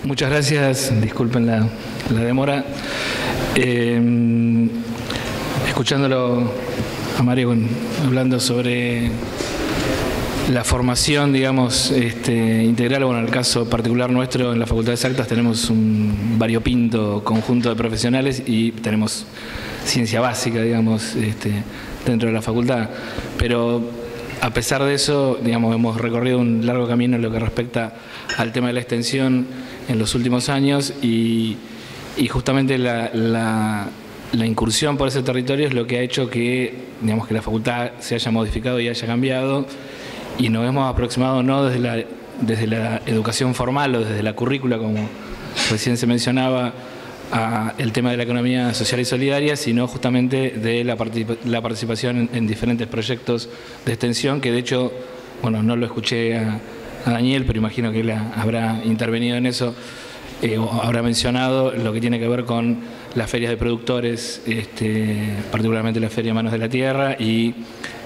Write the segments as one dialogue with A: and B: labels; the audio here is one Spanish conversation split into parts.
A: Muchas gracias, disculpen la demora. Escuchándolo a Mario hablando sobre la formación, digamos, integral, bueno, en el caso particular nuestro, en la Facultad de Exactas tenemos un variopinto conjunto de profesionales y tenemos ciencia básica, digamos, dentro de la facultad. Pero a pesar de eso, digamos, hemos recorrido un largo camino en lo que respecta al tema de la extensión en los últimos años y justamente la incursión por ese territorio es lo que ha hecho que, digamos, que la facultad se haya modificado y haya cambiado, y nos hemos aproximado no desde la educación formal o desde la currícula, como recién se mencionaba, a el tema de la economía social y solidaria, sino justamente de la participación en diferentes proyectos de extensión, que de hecho, bueno, no lo escuché a Daniel, pero imagino que él habrá intervenido en eso, o habrá mencionado lo que tiene que ver con las ferias de productores, particularmente la Feria Manos de la Tierra, y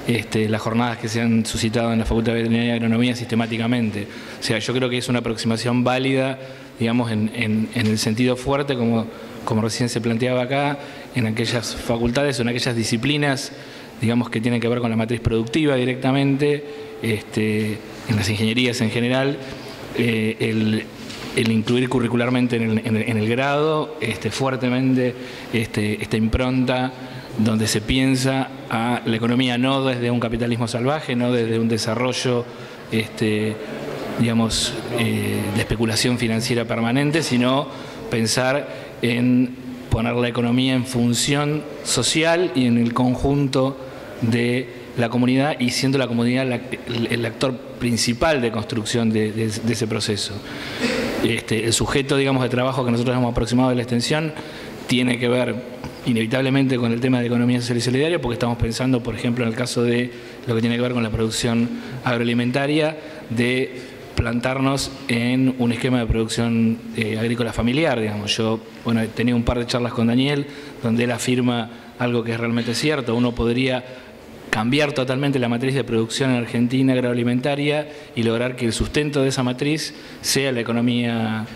A: las jornadas que se han suscitado en la Facultad de Veterinaria y Agronomía sistemáticamente. O sea, yo creo que es una aproximación válida, digamos, en el sentido fuerte, como recién se planteaba acá, en aquellas facultades o en aquellas disciplinas, digamos, que tienen que ver con la matriz productiva directamente, en las ingenierías en general, el incluir curricularmente en el grado fuertemente esta impronta donde se piensa a la economía no desde un capitalismo salvaje, no desde un desarrollo digamos, de especulación financiera permanente, sino pensar en poner la economía en función social y en el conjunto de la comunidad, y siendo la comunidad el actor principal de construcción de ese proceso. El sujeto, digamos, de trabajo que nosotros hemos aproximado de la extensión tiene que ver inevitablemente con el tema de economía social y solidaria, porque estamos pensando, por ejemplo, en el caso de lo que tiene que ver con la producción agroalimentaria, de plantarnos en un esquema de producción agrícola familiar, digamos. Yo, bueno, he tenido un par de charlas con Daniel, donde él afirma algo que es realmente cierto. Uno podría cambiar totalmente la matriz de producción en Argentina agroalimentaria y lograr que el sustento de esa matriz sea la economía,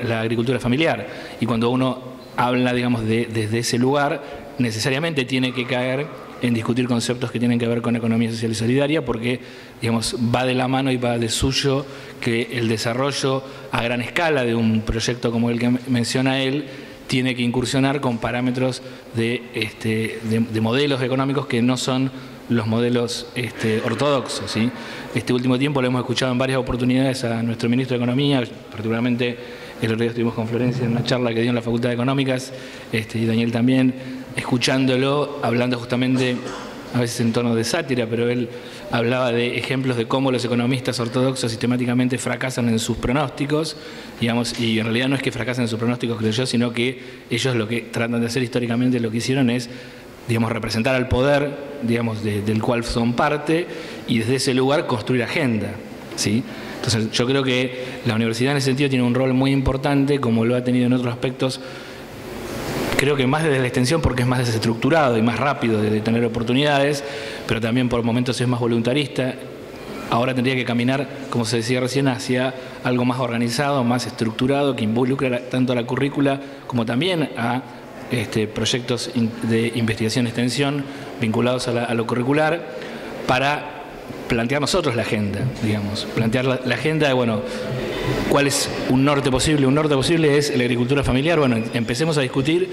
A: la agricultura familiar. Y cuando uno habla, digamos, desde ese lugar, necesariamente tiene que caer en discutir conceptos que tienen que ver con economía social y solidaria, porque, digamos, va de la mano y va de suyo que el desarrollo a gran escala de un proyecto como el que menciona él tiene que incursionar con parámetros de modelos económicos que no son los modelos ortodoxos, ¿sí? Este último tiempo lo hemos escuchado en varias oportunidades a nuestro ministro de Economía, particularmente el otro día estuvimos con Florencia en una charla que dio en la Facultad de Económicas, y Daniel también, escuchándolo, hablando justamente, a veces en tono de sátira, pero él hablaba de ejemplos de cómo los economistas ortodoxos sistemáticamente fracasan en sus pronósticos, digamos, y en realidad no es que fracasen en sus pronósticos, creo yo, sino que ellos lo que tratan de hacer históricamente, lo que hicieron es, digamos, representar al poder, digamos, del cual son parte, y desde ese lugar construir agenda, ¿sí? Entonces yo creo que la universidad en ese sentido tiene un rol muy importante, como lo ha tenido en otros aspectos, creo que más desde la extensión porque es más desestructurado y más rápido de tener oportunidades, pero también por momentos es más voluntarista. Ahora tendría que caminar, como se decía recién, hacia algo más organizado, más estructurado, que involucre tanto a la currícula como también a proyectos de investigación y extensión vinculados a lo curricular, para plantear nosotros la agenda, digamos. Plantear la agenda de, bueno, ¿cuál es un norte posible? Un norte posible es la agricultura familiar. Bueno, empecemos a discutir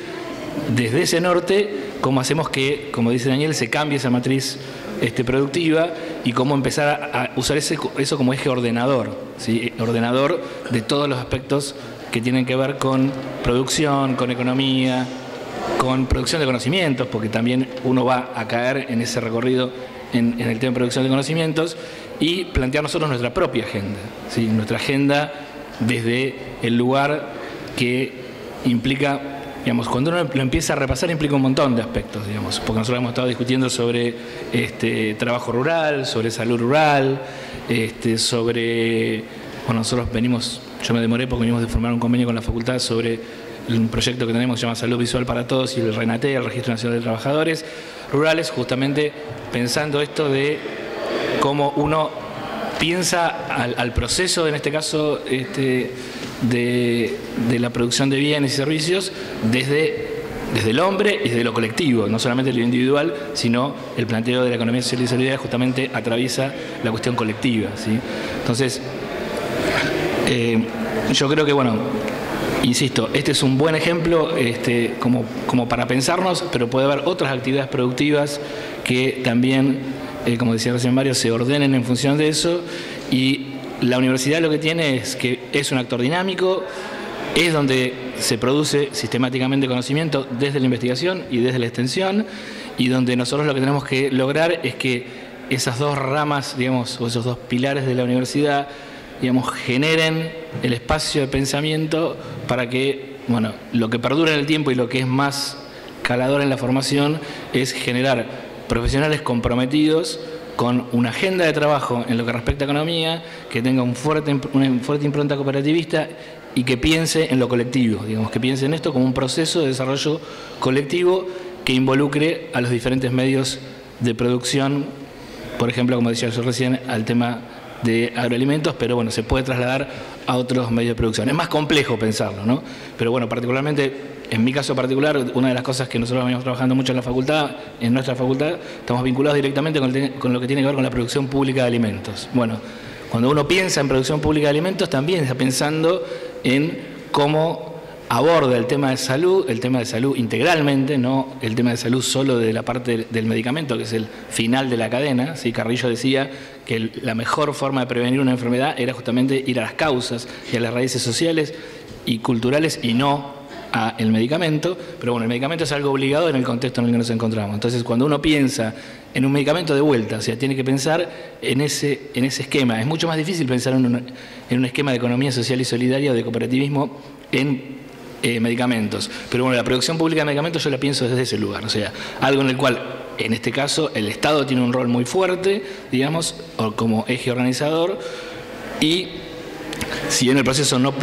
A: desde ese norte cómo hacemos que, como dice Daniel, se cambie esa matriz productiva, y cómo empezar a usar eso como eje ordenador, ¿sí? Ordenador de todos los aspectos que tienen que ver con producción, con economía, con producción de conocimientos, porque también uno va a caer en ese recorrido en el tema de producción de conocimientos, y plantear nosotros nuestra propia agenda, ¿sí? Nuestra agenda desde el lugar que implica, digamos, cuando uno lo empieza a repasar, implica un montón de aspectos, digamos, porque nosotros hemos estado discutiendo sobre trabajo rural, sobre salud rural, sobre, bueno, nosotros venimos, yo me demoré porque venimos de formar un convenio con la facultad sobre un proyecto que tenemos que se llama Salud Visual para Todos, y el RENATE, el Registro Nacional de Trabajadores Rurales, justamente pensando esto de cómo uno piensa al proceso, en este caso, de la producción de bienes y servicios desde el hombre y desde lo colectivo, no solamente lo individual, sino el planteo de la economía social y solidaria justamente atraviesa la cuestión colectiva, ¿sí? Entonces, yo creo que, bueno, insisto, este es un buen ejemplo como para pensarnos, pero puede haber otras actividades productivas que también, como decía recién Mario, se ordenen en función de eso, y la universidad lo que tiene es que es un actor dinámico, es donde se produce sistemáticamente conocimiento desde la investigación y desde la extensión, y donde nosotros lo que tenemos que lograr es que esas dos ramas, digamos, o esos dos pilares de la universidad, digamos, generen el espacio de pensamiento para que, bueno, lo que perdura en el tiempo y lo que es más calador en la formación es generar profesionales comprometidos con una agenda de trabajo en lo que respecta a economía, que tenga una fuerte impronta cooperativista y que piense en lo colectivo, digamos, que piense en esto como un proceso de desarrollo colectivo que involucre a los diferentes medios de producción, por ejemplo, como decía yo recién, al tema de agroalimentos, pero bueno, se puede trasladar a otros medios de producción. Es más complejo pensarlo, ¿no? Pero bueno, particularmente, en mi caso particular, una de las cosas que nosotros venimos trabajando mucho en la facultad, en nuestra facultad, estamos vinculados directamente con lo que tiene que ver con la producción pública de alimentos. Bueno, cuando uno piensa en producción pública de alimentos, también está pensando en cómo aborda el tema de salud integralmente, no el tema de salud solo de la parte del medicamento, que es el final de la cadena, ¿sí? Carrillo decía que la mejor forma de prevenir una enfermedad era justamente ir a las causas y a las raíces sociales y culturales y no a el medicamento, pero bueno, el medicamento es algo obligado en el contexto en el que nos encontramos. Entonces, cuando uno piensa en un medicamento de vuelta, o sea, tiene que pensar en ese esquema. Es mucho más difícil pensar en un esquema de economía social y solidaria o de cooperativismo en medicamentos. Pero bueno, la producción pública de medicamentos yo la pienso desde ese lugar, o sea, algo en el cual, en este caso, el Estado tiene un rol muy fuerte, digamos, como eje organizador, y si bien el proceso no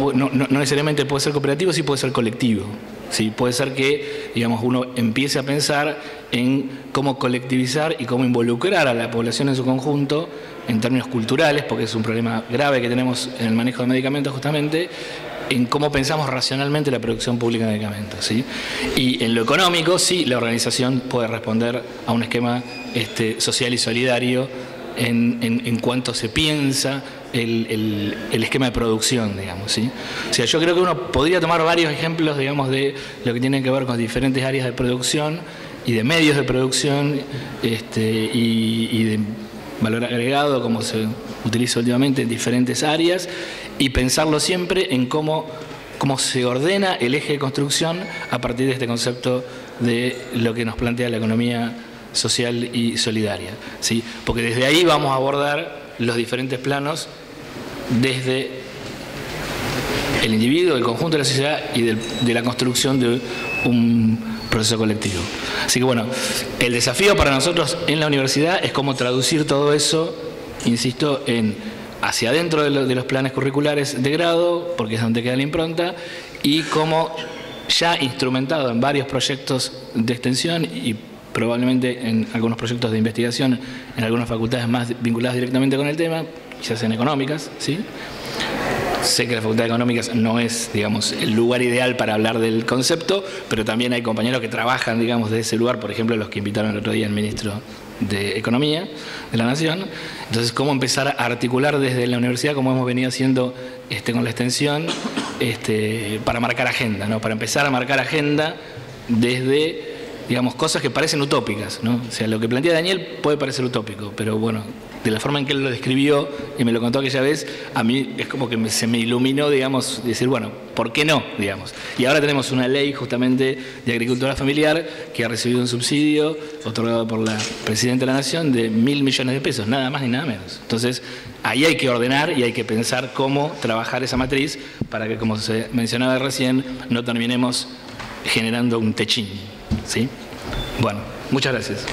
A: necesariamente puede ser cooperativo, sí puede ser colectivo. Sí, puede ser que, digamos, uno empiece a pensar en cómo colectivizar y cómo involucrar a la población en su conjunto en términos culturales, porque es un problema grave que tenemos en el manejo de medicamentos justamente, en cómo pensamos racionalmente la producción pública de medicamentos, ¿sí? Y en lo económico, sí, la organización puede responder a un esquema social y solidario en cuanto se piensa el esquema de producción, digamos, ¿sí? O sea, yo creo que uno podría tomar varios ejemplos, digamos, de lo que tiene que ver con diferentes áreas de producción y de medios de producción y de valor agregado, como se utiliza últimamente en diferentes áreas, y pensarlo siempre en cómo se ordena el eje de construcción a partir de este concepto de lo que nos plantea la economía social y solidaria, ¿sí? Porque desde ahí vamos a abordar los diferentes planos desde el individuo, el conjunto de la sociedad y de la construcción de un proceso colectivo. Así que bueno, el desafío para nosotros en la universidad es cómo traducir todo eso, insisto, hacia adentro de los planes curriculares de grado, porque es donde queda la impronta, y cómo ya instrumentado en varios proyectos de extensión y probablemente en algunos proyectos de investigación en algunas facultades más vinculadas directamente con el tema, quizás en económicas, ¿sí? Sé que la Facultad de Económicas no es, digamos, el lugar ideal para hablar del concepto, pero también hay compañeros que trabajan, digamos, de ese lugar, por ejemplo, los que invitaron el otro día al ministro de Economía de la Nación. Entonces, cómo empezar a articular desde la universidad, como hemos venido haciendo con la extensión, para marcar agenda, ¿no? Para empezar a marcar agenda desde, digamos, cosas que parecen utópicas, ¿no? O sea, lo que plantea Daniel puede parecer utópico, pero bueno, de la forma en que él lo describió y me lo contó aquella vez, a mí es como que se me iluminó, digamos, decir, bueno, ¿por qué no? Digamos. Y ahora tenemos una ley justamente de agricultura familiar que ha recibido un subsidio otorgado por la Presidenta de la Nación de 1.000 millones de pesos, nada más ni nada menos. Entonces, ahí hay que ordenar y hay que pensar cómo trabajar esa matriz para que, como se mencionaba recién, no terminemos generando un techín, ¿sí? Bueno, muchas gracias.